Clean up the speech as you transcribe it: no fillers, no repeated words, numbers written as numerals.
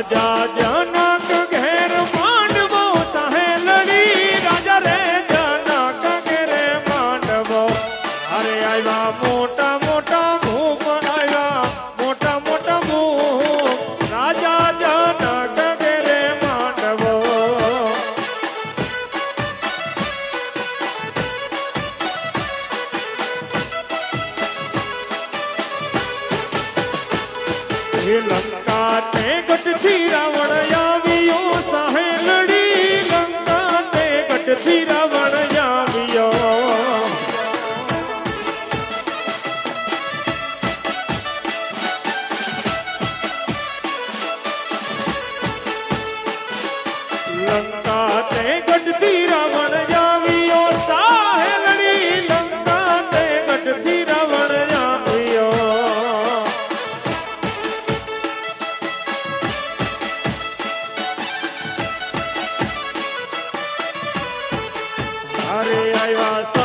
રાજા જનક ઘેર માંડવો સાહે લડી રાજા રે જનક ઘેરે માંડવો અરે આવ્યા મોટા મોટા ભૂપ આવ્યા મોટા મોટા ભૂપ રાજા જનક ઘેરે માંડવો લંકા તે ગઢથી રાવણ આવ્યો સાહે લડી લંકા તે ગઢથી રાવણ આવ્યો લંકા તે ગઢથી રાવણ આવ્યો સાહે લડી લંકા તે ગઢથી રાવણ આવ્યો અરે આવ્યા